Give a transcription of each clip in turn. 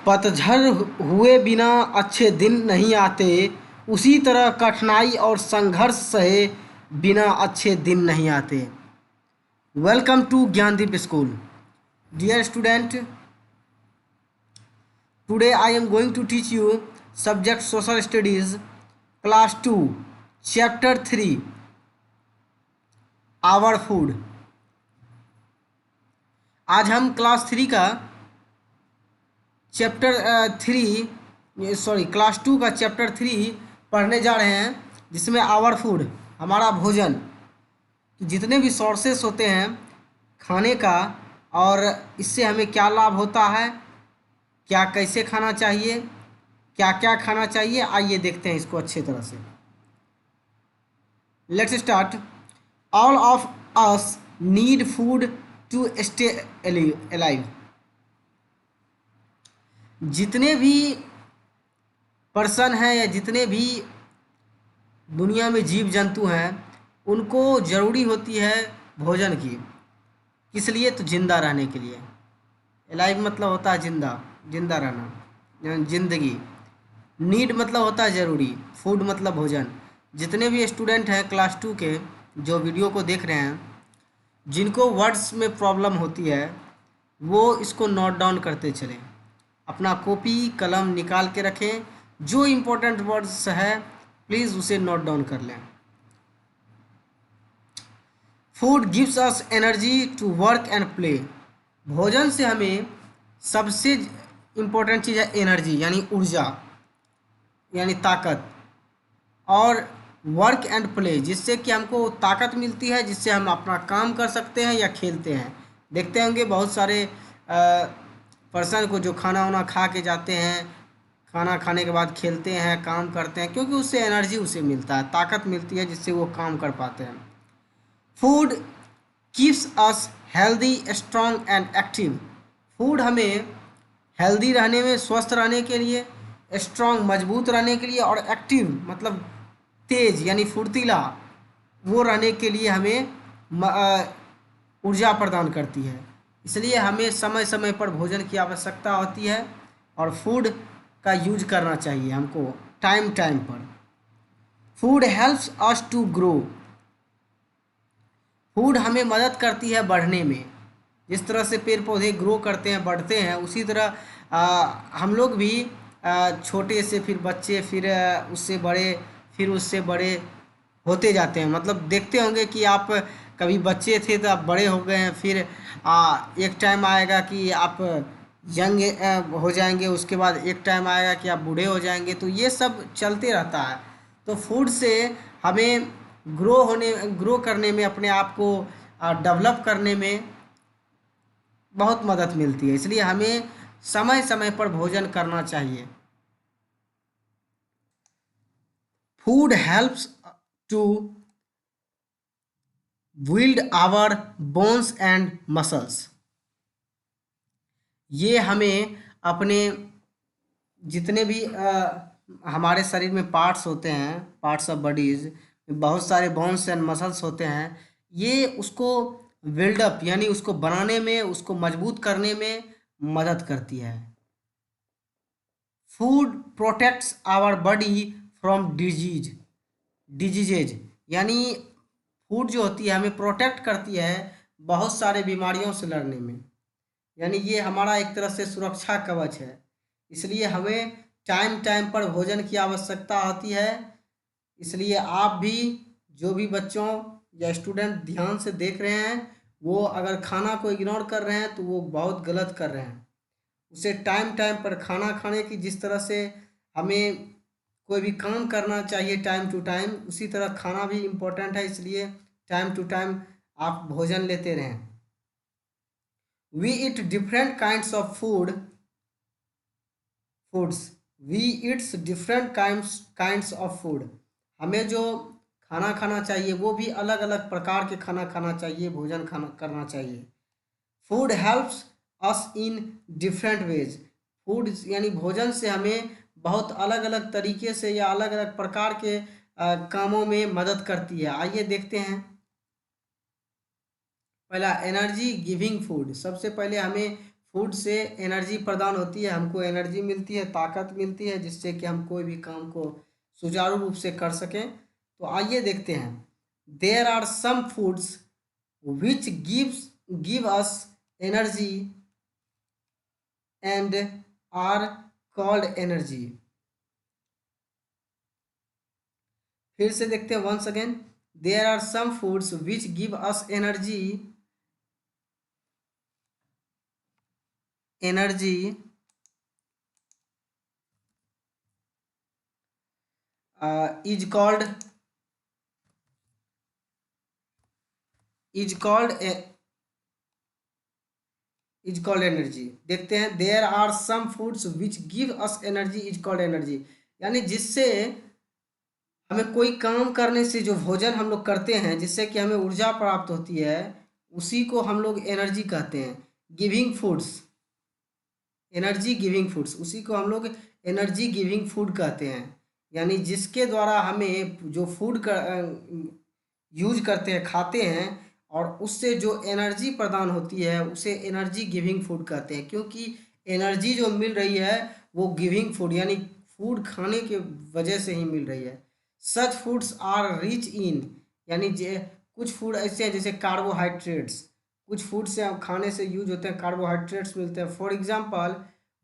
पतझड़ हुए बिना अच्छे दिन नहीं आते, उसी तरह कठिनाई और संघर्ष सहे बिना अच्छे दिन नहीं आते। Welcome to Gyandeep school. Dear student, today I am going to teach you subject social studies class 2 chapter 3 our food. आज हम क्लास 3 का चैप्टर 3 क्लास 2 का चैप्टर 3 पढ़ने जा रहे हैं, जिसमें आवर फूड हमारा भोजन, जितने भी सोर्सेस होते हैं खाने का और इससे हमें क्या लाभ होता है, क्या कैसे खाना चाहिए, क्या क्या खाना चाहिए, आइए देखते हैं इसको अच्छे तरह से। Let's start. All of us need food to stay alive. जितने भी पर्सन हैं या जितने भी दुनिया में जीव जंतु हैं, उनको ज़रूरी होती है भोजन की। किस लिए? तो जिंदा रहने के लिए। अलाइव मतलब होता है जिंदा, जिंदा रहना, यानी जिंदगी। नीड मतलब होता है ज़रूरी, फूड मतलब भोजन। जितने भी स्टूडेंट हैं क्लास 2 के जो वीडियो को देख रहे हैं, जिनको वर्ड्स में प्रॉब्लम होती है, वो इसको नोट डाउन करते चलें। अपना कॉपी कलम निकाल के रखें, जो इम्पोर्टेंट वर्ड्स है प्लीज़ उसे नोट डाउन कर लें। Food gives us energy to work and play. भोजन से हमें सबसे इम्पोर्टेंट चीज़ है एनर्जी, यानी ऊर्जा, यानी ताकत, और वर्क एंड प्ले, जिससे कि हमको ताकत मिलती है, जिससे हम अपना काम कर सकते हैं या खेलते हैं। देखते होंगे बहुत सारे पर्सन को जो खाना वाना खा के जाते हैं, खाना खाने के बाद खेलते हैं, काम करते हैं, क्योंकि उससे एनर्जी उसे मिलता है, ताकत मिलती है, जिससे वो काम कर पाते हैं। Food keeps us healthy, strong and active. Food हमें हेल्दी रहने में, स्वस्थ रहने के लिए, स्ट्रॉन्ग मजबूत रहने के लिए, और एक्टिव मतलब तेज यानी फुर्तीला वो रहने के लिए हमें ऊर्जा प्रदान करती है। इसलिए हमें समय समय पर भोजन की आवश्यकता होती है और फूड का यूज करना चाहिए हमको टाइम टाइम पर। Food helps us to grow. Food हमें मदद करती है बढ़ने में। जिस तरह से पेड़ पौधे ग्रो करते हैं, बढ़ते हैं, उसी तरह हम लोग भी छोटे से फिर बच्चे, फिर उससे बड़े, फिर उससे बड़े होते जाते हैं। मतलब देखते होंगे कि आप कभी बच्चे थे तो आप बड़े हो गए हैं, फिर एक टाइम आएगा कि आप यंग हो जाएंगे, उसके बाद एक टाइम आएगा कि आप बूढ़े हो जाएंगे। तो ये सब चलते रहता है। तो फूड से हमें ग्रो करने में, अपने आप को डेवलप करने में बहुत मदद मिलती है। इसलिए हमें समय समय पर भोजन करना चाहिए। Food helps to build our bones and muscles. ये हमें अपने जितने भी हमारे शरीर में पार्ट्स होते हैं, पार्ट्स ऑफ बॉडीज, बहुत सारे बोन्स एंड मसल्स होते हैं, ये उसको बिल्डअप यानी उसको बनाने में, उसको मजबूत करने में मदद करती है। Food protects our body from diseases, यानी फूड जो होती है हमें प्रोटेक्ट करती है बहुत सारे बीमारियों से लड़ने में। यानी ये हमारा एक तरह से सुरक्षा कवच है। इसलिए हमें टाइम टाइम पर भोजन की आवश्यकता होती है। इसलिए आप भी, जो भी बच्चों या स्टूडेंट ध्यान से देख रहे हैं, वो अगर खाना को इग्नोर कर रहे हैं तो वो बहुत गलत कर रहे हैं। उसे टाइम टाइम पर खाना खाने की, जिस तरह से हमें कोई भी काम करना चाहिए टाइम टू टाइम, उसी तरह खाना भी इम्पोर्टेंट है। इसलिए टाइम टू टाइम आप भोजन लेते रहें। We eat different kinds of foods. We eat different kinds of food. हमें जो खाना खाना चाहिए वो भी अलग अलग प्रकार के खाना खाना चाहिए, भोजन खाना करना चाहिए। Food helps us in different ways. Food यानी भोजन से हमें बहुत अलग अलग तरीके से या अलग अलग प्रकार के कामों में मदद करती है। आइए देखते हैं। पहला, एनर्जी गिविंग फूड। सबसे पहले हमें फूड से एनर्जी प्रदान होती है, हमको एनर्जी मिलती है, ताकत मिलती है, जिससे कि हम कोई भी काम को सुचारू रूप से कर सकें। तो आइए देखते हैं। There are some foods which give us energy and are called energy. फिर से देखते हैं once again. There are some foods which give us energy is called is called is called energy. देखते हैं। There are some foods which give us energy is called energy, यानी जिससे हमें कोई काम करने से जो भोजन हम लोग करते हैं जिससे कि हमें ऊर्जा प्राप्त होती है, उसी को हम लोग एनर्जी कहते हैं। Giving foods, energy giving foods, उसी को हम लोग एनर्जी गिविंग फूड कहते हैं। यानी जिसके द्वारा हमें जो फूड का यूज करते हैं, खाते हैं, और उससे जो एनर्जी प्रदान होती है उसे एनर्जी गिविंग फूड कहते हैं। क्योंकि एनर्जी जो मिल रही है वो गिविंग फूड यानी फूड खाने के वजह से ही मिल रही है। सच फूड्स आर रिच इन, यानी कुछ फूड ऐसे हैं जैसे कार्बोहाइड्रेट्स, कुछ फूड से हम खाने से यूज होते हैं, कार्बोहाइड्रेट्स मिलते हैं। For example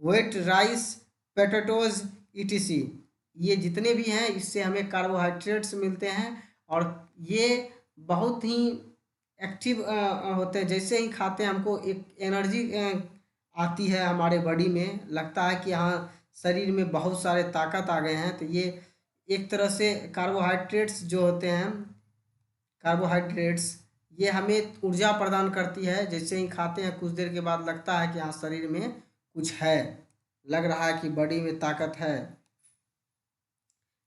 weight rice, potatoes, etc, ये जितने भी हैं इससे हमें कार्बोहाइड्रेट्स मिलते हैं, और ये बहुत ही एक्टिव होते हैं। जैसे ही खाते हैं हमको एक एनर्जी आती है हमारे बॉडी में, लगता है कि हाँ शरीर में बहुत सारे ताकत आ गए हैं। तो ये एक तरह से कार्बोहाइड्रेट्स जो होते हैं, कार्बोहाइड्रेट्स ये हमें ऊर्जा प्रदान करती है। जैसे ही खाते हैं कुछ देर के बाद लगता है कि हाँ शरीर में कुछ है, लग रहा है कि बॉडी में ताकत है।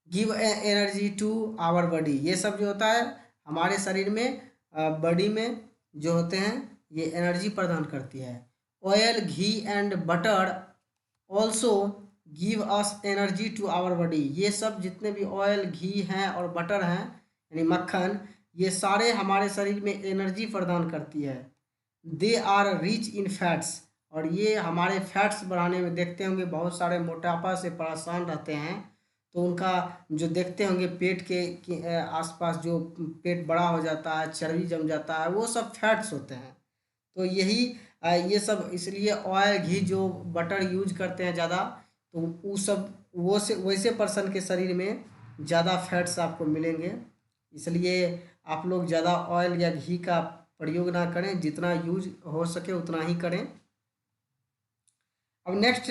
Give energy to our body, ये सब जो होता है हमारे शरीर में, बॉडी में जो होते हैं ये एनर्जी प्रदान करती है। Oil, ghee and butter also give us energy to our body, ये सब जितने भी ऑयल, घी हैं और बटर हैं यानी मक्खन, ये सारे हमारे शरीर में एनर्जी प्रदान करती है। They are rich in fats, और ये हमारे फैट्स बढ़ाने में, देखते होंगे बहुत सारे मोटापा से परेशान रहते हैं तो उनका जो देखते होंगे पेट के आसपास जो पेट बड़ा हो जाता है, चर्बी जम जाता है, वो सब फैट्स होते हैं। तो यही ये सब इसलिए ऑयल, घी, जो बटर यूज करते हैं ज़्यादा, तो वो सब वैसे पर्सन के शरीर में ज़्यादा फैट्स आपको मिलेंगे। इसलिए आप लोग ज़्यादा ऑयल या घी का प्रयोग ना करें, जितना यूज हो सके उतना ही करें। अब नेक्स्ट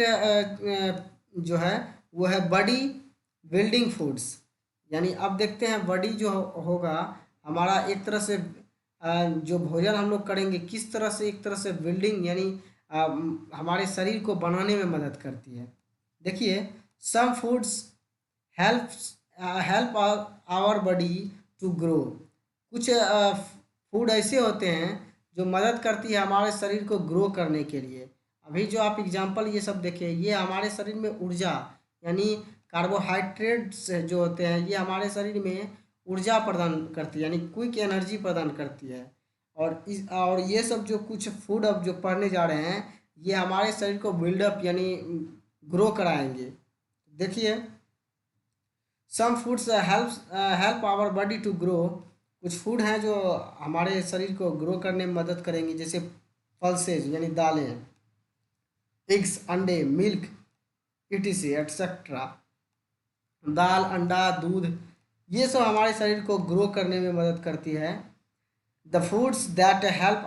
जो है वो है बॉडी बिल्डिंग फूड्स, यानी अब देखते हैं बॉडी जो होगा हमारा, एक तरह से जो भोजन हम लोग करेंगे किस तरह से, एक तरह से बिल्डिंग यानी हमारे शरीर को बनाने में मदद करती है। देखिए, some foods help our body to grow, कुछ फूड ऐसे होते हैं जो मदद करती है हमारे शरीर को ग्रो करने के लिए। अभी जो आप एग्जांपल ये सब देखें, ये हमारे शरीर में ऊर्जा यानी कार्बोहाइड्रेट्स जो होते हैं ये हमारे शरीर में ऊर्जा प्रदान करती है यानी क्विक एनर्जी प्रदान करती है। और ये सब जो कुछ फूड अब जो पढ़ने जा रहे हैं ये हमारे शरीर को बिल्डअप यानी ग्रो कराएंगे। देखिए, some foods help our body to grow, कुछ फूड हैं जो हमारे शरीर को ग्रो करने में मदद करेंगी, जैसे पल्सेज यानी दालें, एग्स, अंडे, मिल्क, etc एट्सेट्रा, दाल, अंडा, दूध, ये सब हमारे शरीर को ग्रो करने में मदद करती है। The foods that help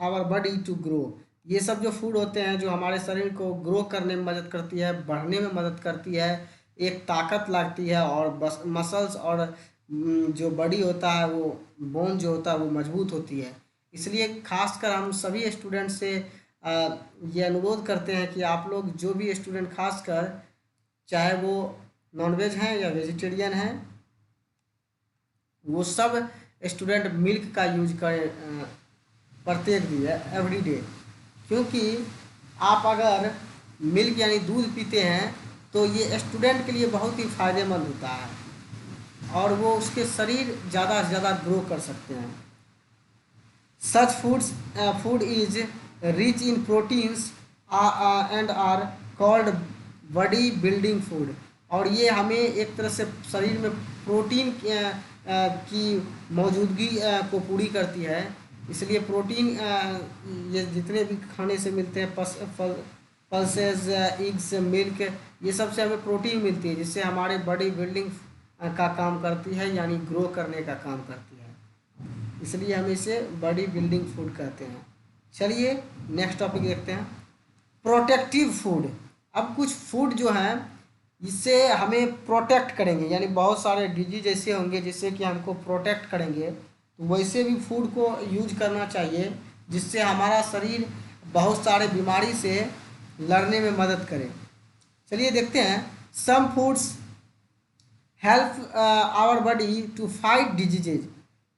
our body to grow, ये सब जो फूड होते हैं जो हमारे शरीर को ग्रो करने में मदद करती है, बढ़ने में मदद करती है, एक ताकत लागती है, और बस मसल्स और जो बॉडी होता है वो बोन जो होता है वो मजबूत होती है। इसलिए खासकर हम सभी स्टूडेंट से ये अनुरोध करते हैं कि आप लोग जो भी स्टूडेंट, खासकर चाहे वो नॉनवेज हैं या वेजिटेरियन हैं, वो सब स्टूडेंट मिल्क का यूज करें प्रत्येक दिन, एवरी डे। क्योंकि आप अगर मिल्क यानी दूध पीते हैं तो ये स्टूडेंट के लिए बहुत ही फ़ायदेमंद होता है और वो उसके शरीर ज़्यादा से ज़्यादा ग्रो कर सकते हैं। Such food is rich in proteins and are called body building food. और ये हमें एक तरह से शरीर में प्रोटीन की मौजूदगी को पूरी करती है। इसलिए प्रोटीन ये जितने भी खाने से मिलते हैं, पल्सेस, एग्स, मिल्क, ये सब से हमें प्रोटीन मिलती है, जिससे हमारे बॉडी बिल्डिंग का काम करती है, यानी ग्रो करने का काम करती है। इसलिए हम इसे बॉडी बिल्डिंग फूड कहते हैं। चलिए नेक्स्ट टॉपिक देखते हैं, प्रोटेक्टिव फूड। अब कुछ फूड जो हैं इससे हमें प्रोटेक्ट करेंगे, यानी बहुत सारे डिजीज ऐसे होंगे जिससे कि हमको प्रोटेक्ट करेंगे, तो वैसे भी फूड को यूज करना चाहिए जिससे हमारा शरीर बहुत सारे बीमारी से लड़ने में मदद करे। चलिए देखते हैं, some foods help our body to fight diseases.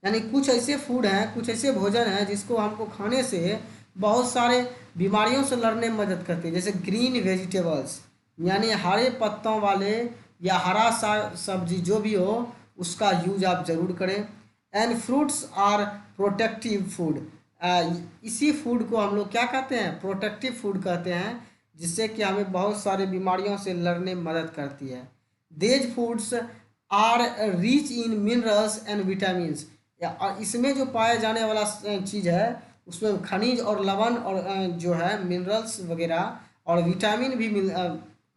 यानी कुछ ऐसे फूड हैं, कुछ ऐसे भोजन हैं जिसको हमको खाने से बहुत सारे बीमारियों से लड़ने में मदद करते हैं। जैसे ग्रीन वेजिटेबल्स, यानी हरे पत्तों वाले या हरा सब्जी जो भी हो उसका यूज आप ज़रूर करें। And fruits are protective food. इसी फूड को हम लोग क्या कहते हैं, प्रोटेक्टिव फूड कहते हैं, जिससे कि हमें बहुत सारे बीमारियों से लड़ने में मदद करती है। These foods are rich in minerals and vitamins. और इसमें जो पाए जाने वाला चीज़ है उसमें खनिज और लवण और जो है मिनरल्स वगैरह और विटामिन भी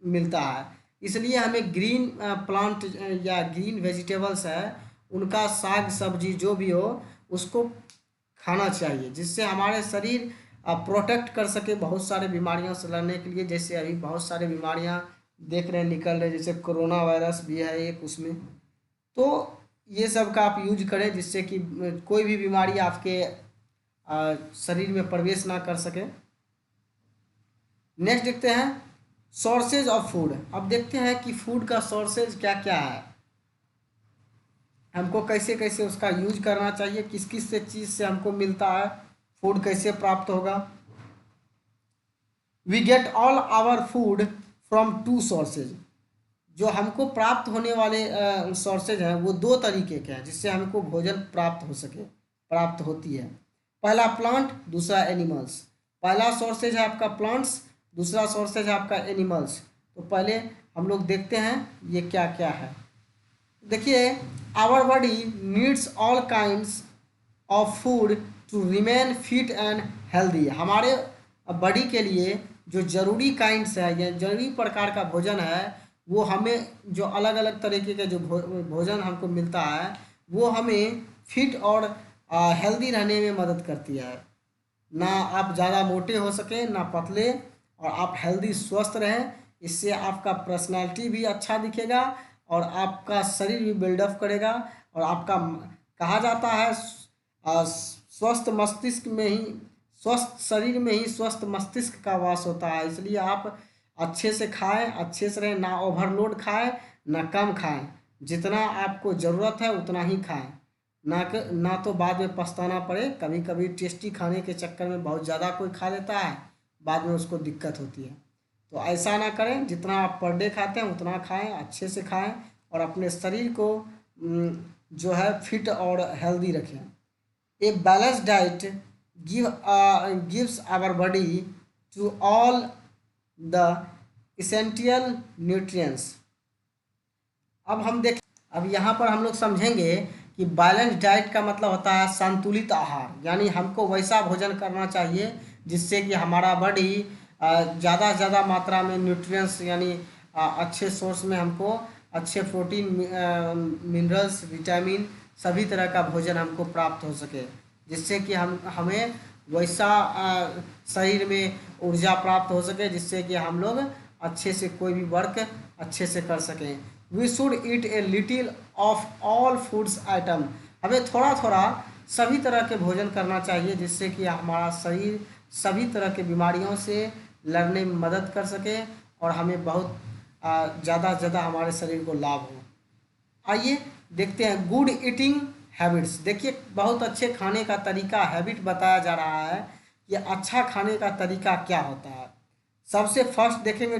मिलता है। इसलिए हमें ग्रीन प्लांट या ग्रीन वेजिटेबल्स है उनका साग सब्जी जो भी हो उसको खाना चाहिए, जिससे हमारे शरीर प्रोटेक्ट कर सके बहुत सारे बीमारियों से लड़ने के लिए। जैसे अभी बहुत सारे बीमारियां देख रहे हैं निकल रहे, जैसे कोरोना वायरस भी है एक उसमें, तो ये सब का आप यूज करें जिससे कि कोई भी बीमारी आपके शरीर में प्रवेश ना कर सके। नेक्स्ट देखते हैं सोर्सेज ऑफ फूड। अब देखते हैं कि फूड का सोर्सेज क्या क्या है, हमको कैसे कैसे उसका यूज करना चाहिए, किस किस से चीज़ से हमको मिलता है, फूड कैसे प्राप्त होगा। We get all our food from two sources. जो हमको प्राप्त होने वाले सोर्सेज हैं वो दो तरीके के हैं जिससे हमको भोजन प्राप्त हो सके, प्राप्त होती है। पहला प्लांट, दूसरा एनिमल्स। पहला सोर्सेज है आपका प्लांट्स, दूसरा सोर्सेज है आपका एनिमल्स। तो पहले हम लोग देखते हैं ये क्या क्या है। देखिए, our body needs all kinds of food to remain fit and healthy. हमारे बॉडी के लिए जो ज़रूरी काइंड्स है या जरूरी प्रकार का भोजन है वो हमें, जो अलग अलग तरीके के जो भोजन हमको मिलता है वो हमें फिट और हेल्दी रहने में मदद करती है। ना आप ज़्यादा मोटे हो सकें ना पतले, और आप हेल्दी स्वस्थ रहें। इससे आपका पर्सनालिटी भी अच्छा दिखेगा और आपका शरीर भी बिल्डअप करेगा। और आपका कहा जाता है स्वस्थ मस्तिष्क में ही, स्वस्थ शरीर में ही स्वस्थ मस्तिष्क का वास होता है। इसलिए आप अच्छे से खाएं, अच्छे से रहें, ना ओवरलोड खाएं ना कम खाएं। जितना आपको ज़रूरत है उतना ही खाएं, ना तो बाद में पछताना पड़े। कभी कभी टेस्टी खाने के चक्कर में बहुत ज़्यादा कोई खा लेता है, बाद में उसको दिक्कत होती है। तो ऐसा ना करें, जितना आप पर डे खाते हैं उतना खाएं, अच्छे से खाएं और अपने शरीर को जो है फिट और हेल्दी रखें। A balance diet gives our body to all the essential nutrients. अब यहाँ पर हम लोग समझेंगे कि बैलेंस डाइट का मतलब होता है संतुलित आहार। यानी हमको वैसा भोजन करना चाहिए जिससे कि हमारा बॉडी ज़्यादा से ज़्यादा मात्रा में न्यूट्रिएंट्स यानी अच्छे सोर्स में हमको अच्छे प्रोटीन, मिनरल्स, विटामिन सभी तरह का भोजन हमको प्राप्त हो सके, जिससे कि हमें वैसा शरीर में ऊर्जा प्राप्त हो सके जिससे कि हम लोग अच्छे से कोई भी वर्क अच्छे से कर सकें। We should eat a little of all foods item. हमें थोड़ा थोड़ा सभी तरह के भोजन करना चाहिए जिससे कि हमारा शरीर सभी तरह के बीमारियों से लड़ने में मदद कर सके और हमें बहुत ज़्यादा से ज़्यादा हमारे शरीर को लाभ हो। आइए देखते हैं गुड ईटिंग हैबिट्स। देखिए, बहुत अच्छे खाने का तरीका, हैबिट बताया जा रहा है कि अच्छा खाने का तरीका क्या होता है। सबसे फर्स्ट देखेंगे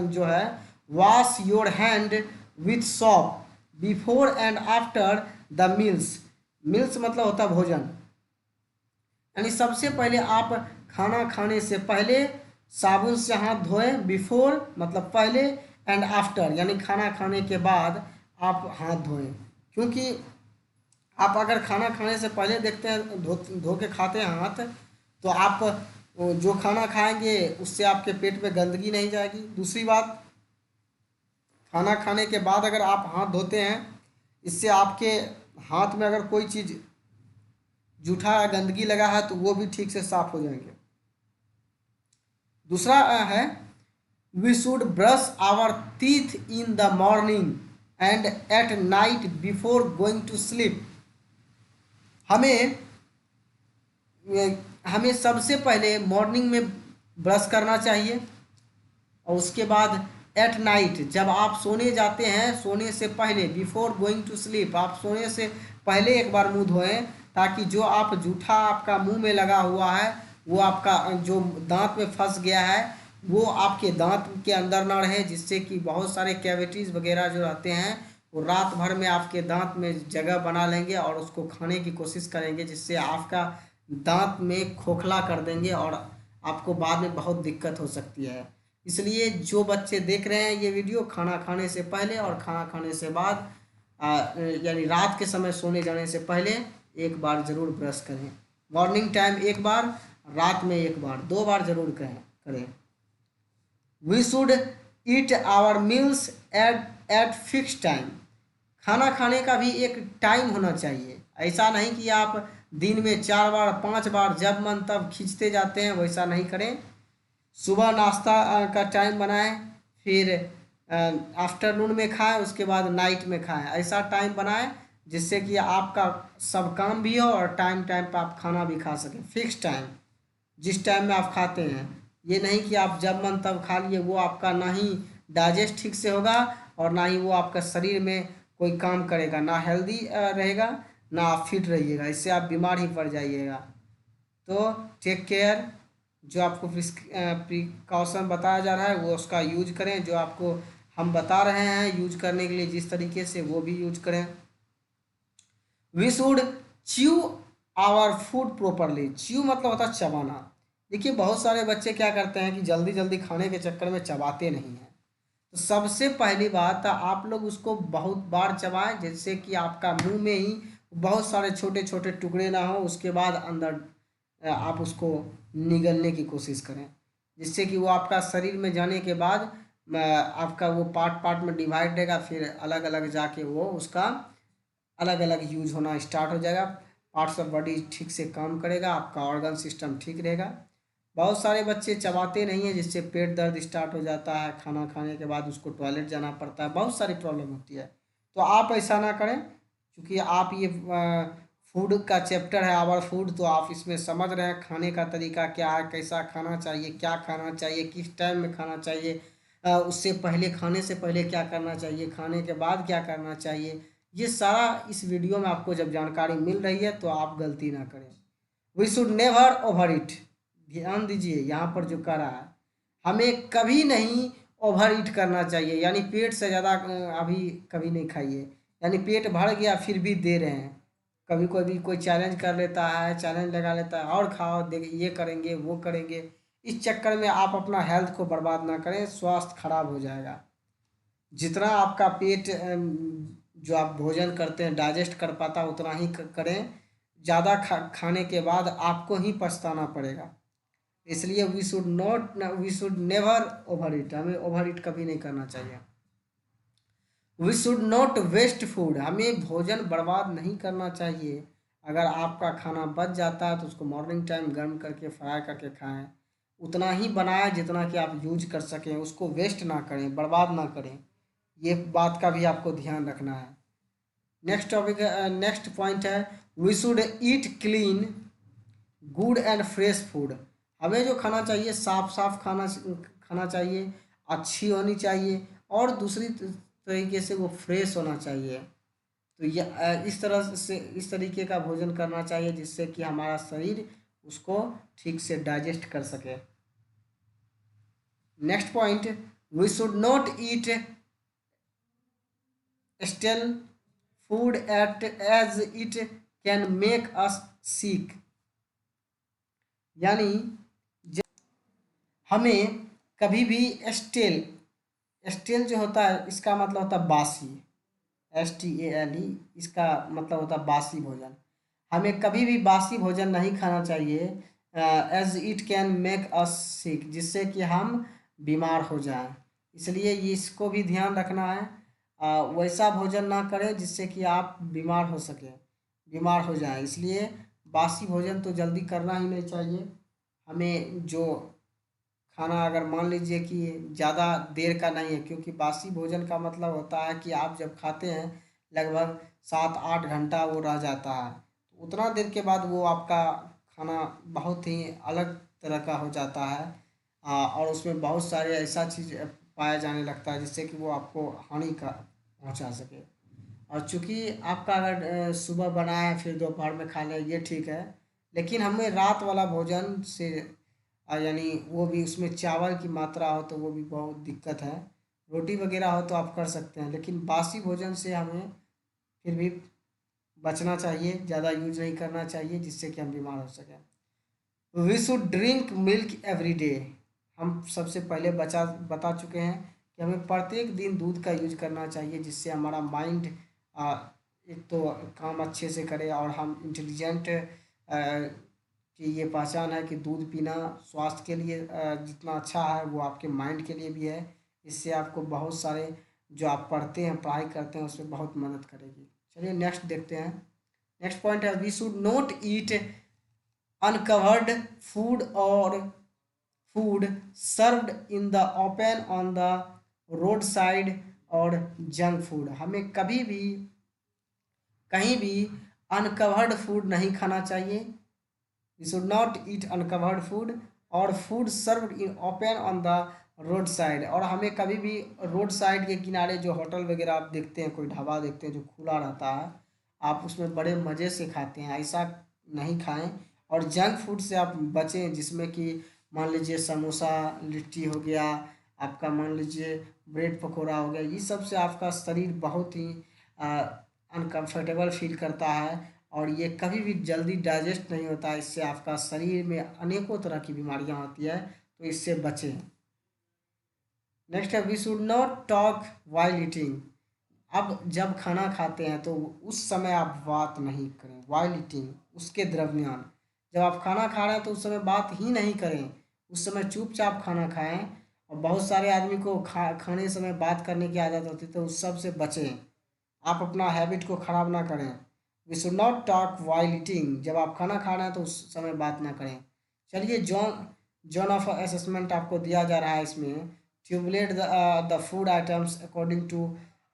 जो है, wash your hand with soap before and after the meals. Meals मतलब होता है भोजन, यानी सबसे पहले आप खाना खाने से पहले साबुन से हाथ धोएं, बिफोर मतलब पहले, एंड आफ्टर यानी खाना खाने के बाद आप हाथ धोएं। क्योंकि आप अगर खाना खाने से पहले देखते हैं धो के खाते हैं हाथ, तो आप जो खाना खाएंगे उससे आपके पेट में गंदगी नहीं जाएगी। दूसरी बात, खाना खाने के बाद अगर आप हाथ धोते हैं, इससे आपके हाथ में अगर कोई चीज़ जूठा या गंदगी लगा है तो वो भी ठीक से साफ हो जाएंगे। दूसरा है, we should brush our teeth in the morning and at night before going to sleep. हमें हमें सबसे पहले मॉर्निंग में ब्रश करना चाहिए, और उसके बाद एट नाइट जब आप सोने जाते हैं, सोने से पहले, बिफोर गोइंग टू स्लीप, आप सोने से पहले एक बार मुंह धोएं, ताकि जो आप जूठा आपका मुंह में लगा हुआ है, वो आपका जो दांत में फंस गया है वो आपके दांत के अंदर ना रहे, जिससे कि बहुत सारे कैविटीज़ वगैरह जो रहते हैं वो रात भर में आपके दांत में जगह बना लेंगे और उसको खाने की कोशिश करेंगे, जिससे आपका दांत में खोखला कर देंगे और आपको बाद में बहुत दिक्कत हो सकती है। इसलिए जो बच्चे देख रहे हैं ये वीडियो, खाना खाने से पहले और खाना खाने से बाद यानी रात के समय सोने जाने से पहले एक बार ज़रूर ब्रश करें। मॉर्निंग टाइम एक बार, रात में एक बार, 2 बार ज़रूर करें। We should eat our meals at fix time. खाना खाने का भी एक टाइम होना चाहिए। ऐसा नहीं कि आप दिन में 4 बार 5 बार जब मन तब खींचते जाते हैं, वैसा नहीं करें। सुबह नाश्ता का टाइम बनाएं, फिर आफ्टरनून में खाएं, उसके बाद नाइट में खाएं। ऐसा टाइम बनाएं जिससे कि आपका सब काम भी हो और टाइम टाइम पर आप खाना भी खा सकें। फिक्स टाइम, जिस टाइम में आप खाते हैं, ये नहीं कि आप जब मन तब खा लिए। वो आपका ना ही डाइजेस्ट ठीक से होगा और ना ही वो आपका शरीर में कोई काम करेगा, ना हेल्दी रहेगा, ना आप फिट रहिएगा। इससे आप बीमार ही पड़ जाइएगा। तो टेक केयर। जो आपको प्रिकॉशन बताया जा रहा है वो उसका यूज करें, जो आपको हम बता रहे हैं यूज करने के लिए जिस तरीके से, वो भी यूज करें। We should chew our food properly. Chew मतलब होता है चबाना। देखिए बहुत सारे बच्चे क्या करते हैं कि जल्दी जल्दी खाने के चक्कर में चबाते नहीं हैं। तो सबसे पहली बात, आप लोग उसको बहुत बार चबाएं, जिससे कि आपका मुंह में ही बहुत सारे छोटे छोटे टुकड़े ना हो। उसके बाद अंदर आप उसको निगलने की कोशिश करें, जिससे कि वो आपका शरीर में जाने के बाद आपका वो पार्ट पार्ट में डिवाइड रहेगा, फिर अलग अलग जाके वो उसका अलग अलग यूज होना स्टार्ट हो जाएगा। पार्ट्स ऑफ बॉडी ठीक से काम करेगा, आपका ऑर्गन सिस्टम ठीक रहेगा। बहुत सारे बच्चे चबाते नहीं हैं, जिससे पेट दर्द स्टार्ट हो जाता है, खाना खाने के बाद उसको टॉयलेट जाना पड़ता है, बहुत सारी प्रॉब्लम होती है। तो आप ऐसा ना करें, क्योंकि आप ये फूड का चैप्टर है आवर फूड, तो आप इसमें समझ रहे हैं खाने का तरीका क्या है, कैसा खाना चाहिए, क्या खाना चाहिए, किस टाइम में खाना चाहिए, उससे पहले, खाने से पहले क्या करना चाहिए, खाने के बाद क्या करना चाहिए। ये सारा इस वीडियो में आपको जब जानकारी मिल रही है तो आप गलती ना करें। We should never over eat. ध्यान दीजिए यहाँ पर जो कह रहा है, हमें कभी नहीं ओवर ईट करना चाहिए, यानी पेट से ज़्यादा अभी कभी नहीं खाइए। यानी पेट भर गया फिर भी दे रहे हैं। कभी कोई कोई चैलेंज कर लेता है, चैलेंज लगा लेता है, और खाओ, देख ये करेंगे वो करेंगे। इस चक्कर में आप अपना हेल्थ को बर्बाद ना करें, स्वास्थ्य खराब हो जाएगा। जितना आपका पेट जो आप भोजन करते हैं डाइजेस्ट कर पाता उतना ही करें। ज़्यादा खाने के बाद आपको ही पछताना पड़ेगा। इसलिए we should never over eat. हमें ओवर इट कभी नहीं करना चाहिए। We should not waste food. हमें भोजन बर्बाद नहीं करना चाहिए। अगर आपका खाना बच जाता है तो उसको मॉर्निंग टाइम गर्म करके फ्राई करके खाएं। उतना ही बनाएं जितना कि आप यूज कर सकें, उसको वेस्ट ना करें, बर्बाद ना करें। ये बात का भी आपको ध्यान रखना है। नेक्स्ट टॉपिक, नेक्स्ट पॉइंट है, we should eat clean good and fresh food. हमें जो खाना चाहिए साफ साफ खाना खाना चाहिए, अच्छी होनी चाहिए, और दूसरी तरीके से वो फ्रेश होना चाहिए। तो ये इस तरह से, इस तरीके का भोजन करना चाहिए जिससे कि हमारा शरीर उसको ठीक से डाइजेस्ट कर सके। Next point, we should not eat stale food at as it can make us sick. यानी हमें कभी भी स्टेल, स्टेल जो होता है इसका मतलब होता है बासी, STALE, इसका मतलब होता है बासी भोजन। हमें कभी भी बासी भोजन नहीं खाना चाहिए, as it can make us sick, जिससे कि हम बीमार हो जाएं। इसलिए ये इसको भी ध्यान रखना है, वैसा भोजन ना करें जिससे कि आप बीमार हो सकें, बीमार हो जाएं। इसलिए बासी भोजन तो जल्दी करना ही नहीं चाहिए। हमें जो खाना अगर मान लीजिए कि ज़्यादा देर का नहीं है, क्योंकि बासी भोजन का मतलब होता है कि आप जब खाते हैं लगभग 7-8 घंटा वो रह जाता है, तो उतना देर के बाद वो आपका खाना बहुत ही अलग तरह का हो जाता है, और उसमें बहुत सारे ऐसा चीज़ पाया जाने लगता है जिससे कि वो आपको हानि का पहुंचा सके। और चूंकि आपका अगर सुबह बनाए फिर दोपहर में खा लें ये ठीक है, लेकिन हमें रात वाला भोजन से यानी वो भी उसमें चावल की मात्रा हो तो वो भी बहुत दिक्कत है। रोटी वगैरह हो तो आप कर सकते हैं, लेकिन बासी भोजन से हमें फिर भी बचना चाहिए, ज़्यादा यूज नहीं करना चाहिए जिससे कि हम बीमार हो सकें। We should drink milk every day. हम सबसे पहले बता चुके हैं कि हमें प्रत्येक दिन दूध का यूज करना चाहिए, जिससे हमारा माइंड एक तो काम अच्छे से करे और हम इंटेलिजेंट कि ये पहचान है कि दूध पीना स्वास्थ्य के लिए जितना अच्छा है वो आपके माइंड के लिए भी है। इससे आपको बहुत सारे जो आप पढ़ते हैं पढ़ाई करते हैं उसमें बहुत मदद करेगी। चलिए नेक्स्ट देखते हैं। नेक्स्ट पॉइंट है we should not eat uncovered food और food served in the open on the road side और जंक फूड। हमें कभी भी कहीं भी अनकवर्ड फूड नहीं खाना चाहिए। We should not eat uncovered food और food served in open on the road side. और हमें कभी भी रोड साइड के किनारे जो होटल वगैरह आप देखते हैं, कोई ढाबा देखते हैं जो खुला रहता है, आप उसमें बड़े मज़े से खाते हैं, ऐसा नहीं खाएं। और जंक फूड से आप बचें, जिसमें कि मान लीजिए समोसा, लिट्टी हो गया, आपका मान लीजिए ब्रेड पकौड़ा हो गया, ये सब से आपका शरीर बहुत ही अनकंफर्टेबल फील करता है और ये कभी भी जल्दी डाइजेस्ट नहीं होता है। इससे आपका शरीर में अनेकों तरह की बीमारियां होती है, तो इससे बचें। नेक्स्ट है we should not talk while eating. अब जब खाना खाते हैं तो उस समय आप बात नहीं करें, वाइल ईटिंग उसके दरमियान। जब आप खाना खा रहे हैं तो उस समय बात ही नहीं करें, उस समय चुपचाप खाना खाएं। और बहुत सारे आदमी को खाने समय बात करने की आदत होती है, तो उस सब से बचें, आप अपना हैबिट को ख़राब ना करें। We should not talk while eating, जब आप खाना खा रहे हैं तो उस समय बात ना करें। चलिए जोन ऑफ असेसमेंट आपको दिया जा रहा है इसमें। Tabulate the food items according to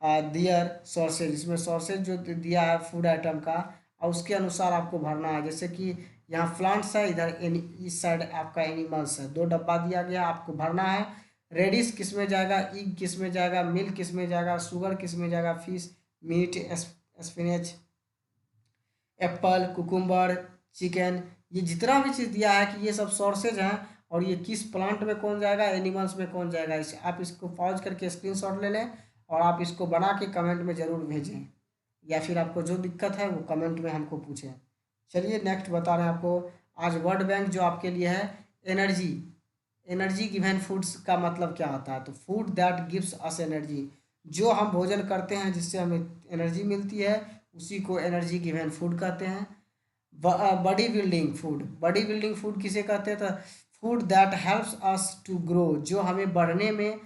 their sources. इसमें सोर्सेज जो दिया है फूड आइटम का और उसके अनुसार आपको भरना है। जैसे कि यहाँ प्लांट्स है, इधर इस साइड आपका एनिमल्स है, 2 डब्बा दिया गया, आपको भरना है। रेडिस किस में जाएगा, इग किस में जाएगा, मिल्क किस में जाएगा, शुगर किस में जाएगा, fish, meat, spinach, apple, cucumber, chicken, ये जितना भी चीज़ दिया है कि ये सब सोर्सेज हैं और ये किस प्लांट में कौन जाएगा, एनिमल्स में कौन जाएगा। इस आप इसको पॉज करके स्क्रीनशॉट ले लें और आप इसको बना के कमेंट में ज़रूर भेजें, या फिर आपको जो दिक्कत है वो कमेंट में हमको पूछें। चलिए नेक्स्ट बता रहे हैं आपको। आज वर्ल्ड बैंक जो आपके लिए है एनर्जी, एनर्जी गिवन फूड्स का मतलब क्या होता है। तो food that gives us energy, जो हम भोजन करते हैं जिससे हमें एनर्जी मिलती है उसी को एनर्जी गिवन फूड कहते हैं। Body building food, body building food किसे कहते हैं, तो food that helps us to grow, जो हमें बढ़ने में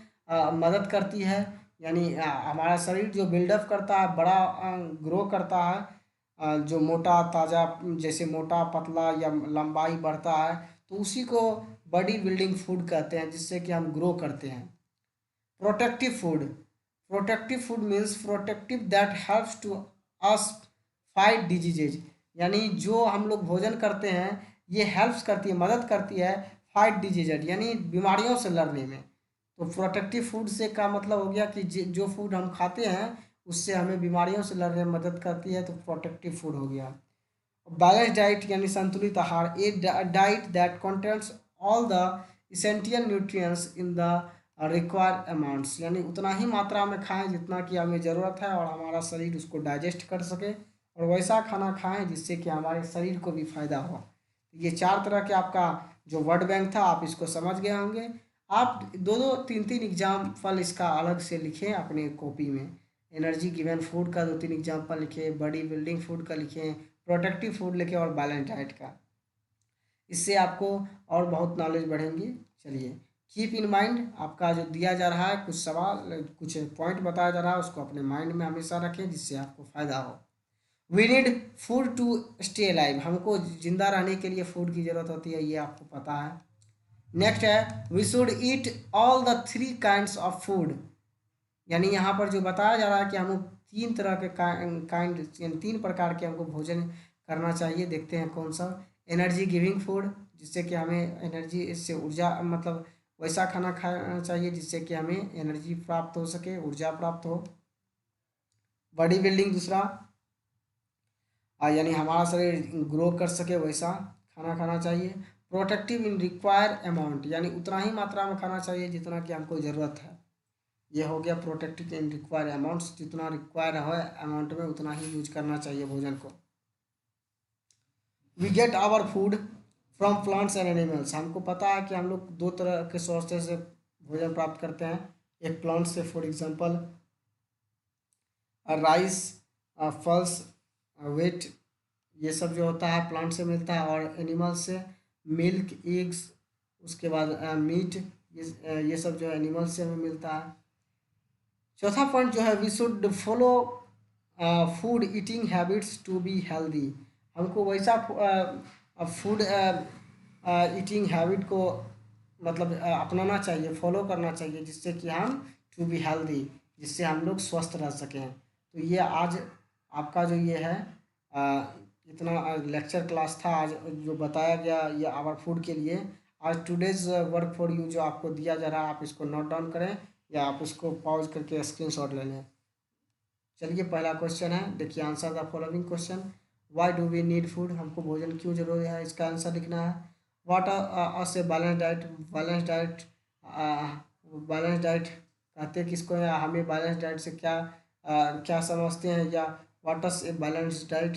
मदद करती है। यानी हमारा शरीर जो बिल्डअप करता है, बड़ा ग्रो करता है, जो मोटा ताज़ा, जैसे मोटा पतला या लंबाई बढ़ता है, तो उसी को बॉडी बिल्डिंग फूड कहते हैं, जिससे कि हम ग्रो करते हैं। Protective food, protective food means protective that helps to us fight diseases. यानी जो हम लोग भोजन करते हैं ये हेल्प्स करती है, मदद करती है फाइट डिजीजेज, यानी बीमारियों से लड़ने में। तो प्रोटेक्टिव फूड से का मतलब हो गया कि जो फूड हम खाते हैं उससे हमें बीमारियों से लड़ने में मदद करती है, तो प्रोटेक्टिव फूड हो गया। बैलेंस डाइट यानी संतुलित आहार, a diet that contains all the essential nutrients in the required amounts, यानी उतना ही मात्रा में खाएं जितना कि हमें ज़रूरत है और हमारा शरीर उसको डाइजेस्ट कर सके, और वैसा खाना खाएं जिससे कि हमारे शरीर को भी फायदा हो। ये 4 तरह के आपका जो वर्ड बैंक था आप इसको समझ गए होंगे। आप दो दो तीन तीन एग्जाम्पल इसका अलग से लिखें अपने कॉपी में। एनर्जी गिवन फूड का दो तीन एग्जाम्पल लिखें, बॉडी बिल्डिंग फूड का लिखें, प्रोटेक्टिव फूड लिखें और बैलेंस डाइट का। इससे आपको और बहुत नॉलेज बढ़ेंगी। चलिए, कीप इन माइंड, आपका जो दिया जा रहा है कुछ सवाल कुछ पॉइंट बताया जा रहा है उसको अपने माइंड में हमेशा रखें जिससे आपको फ़ायदा हो। We need food to stay alive, हमको जिंदा रहने के लिए फूड की ज़रूरत होती है, ये आपको पता है। नेक्स्ट है we should eat all the three kinds of food, यानी यहाँ पर जो बताया जा रहा है कि हम तीन तरह के काइंड यानी तीन प्रकार के हमको भोजन करना चाहिए। देखते हैं कौन सा। एनर्जी गिविंग फूड, जिससे कि हमें एनर्जी, इससे ऊर्जा, मतलब वैसा खाना खाना चाहिए जिससे कि हमें एनर्जी प्राप्त हो सके, ऊर्जा प्राप्त हो। बॉडी बिल्डिंग दूसरा, यानी हमारा शरीर ग्रो कर सके वैसा खाना खाना चाहिए। प्रोटेक्टिव इन रिक्वायर अमाउंट, यानी उतना ही मात्रा में खाना चाहिए जितना कि हमको ज़रूरत है। ये हो गया प्रोटेक्टिव इन रिक्वायर अमाउंट्स, जितना रिक्वायर है अमाउंट में उतना ही यूज करना चाहिए भोजन को। We get our food from plants and animals, हमको पता है कि हम लोग दो तरह के सोर्सेज से भोजन प्राप्त करते हैं। एक प्लांट से, for example rice, pulses, wheat, ये सब जो होता है प्लांट से मिलता है। और एनिमल्स से मिल्क, एग्स, उसके बाद मीट, ये सब जो है एनिमल से हमें मिलता है। चौथा पॉइंट जो है we should follow food eating habits to be healthy, हमको वैसा फूड ईटिंग हैबिट को मतलब अपनाना चाहिए, फॉलो करना चाहिए जिससे कि हम टू बी हेल्दी, जिससे हम लोग स्वस्थ रह सकें। तो ये आज आपका जो ये है इतना लेक्चर क्लास था आज जो बताया गया ये आवर फूड के लिए। आज टुडेज वर्क फॉर यू जो आपको दिया जा रहा है आप इसको नोट डाउन करें या आप इसको पॉज करके स्क्रीनशॉट ले लें। चलिए, पहला क्वेश्चन है, देखिए answer the following question. Why do we need food, हमको भोजन क्यों जरूरी है, इसका आंसर लिखना है। What is a balance diet, balance diet, balance diet कहते किसको हैं, हमें बैलेंस डाइट से क्या क्या समझते हैं, या what is a balance diet,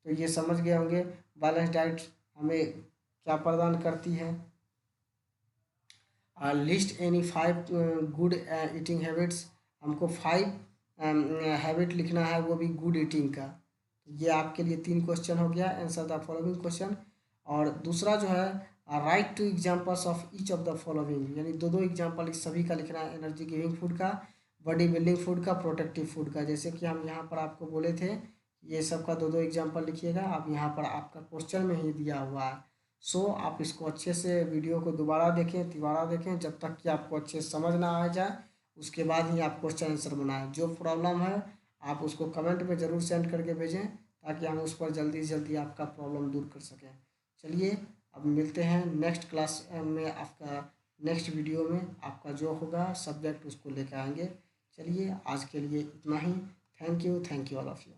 तो ये समझ गए होंगे बैलेंस डाइट हमें क्या प्रदान करती है। List any 5 good eating habits, हमको 5 हैबिट लिखना है वो भी गुड ईटिंग का। ये आपके लिए 3 क्वेश्चन हो गया, आंसर द फॉलोइंग क्वेश्चन। और दूसरा जो है right two examples of each of the following, यानी दो दो एग्जाम्पल इस सभी का लिखना है, एनर्जी गिविंग फूड का, बॉडी बिल्डिंग फूड का, प्रोटेक्टिव फूड का। जैसे कि हम यहाँ पर आपको बोले थे ये सब का दो दो एग्जाम्पल लिखिएगा, अब यहाँ पर आपका क्वेश्चन में ही दिया हुआ है। सो आप इसको अच्छे से वीडियो को दोबारा देखें, तिबारा देखें, जब तक कि आपको अच्छे से समझ ना आ जाए उसके बाद ही आप क्वेश्चन आंसर बनाएं। जो प्रॉब्लम है आप उसको कमेंट में ज़रूर सेंड करके भेजें ताकि हम उस पर जल्दी से जल्दी आपका प्रॉब्लम दूर कर सकें। चलिए, अब मिलते हैं नेक्स्ट क्लास में, आपका नेक्स्ट वीडियो में आपका जो होगा सब्जेक्ट उसको लेकर आएंगे। चलिए, आज के लिए इतना ही। Thank you all of you.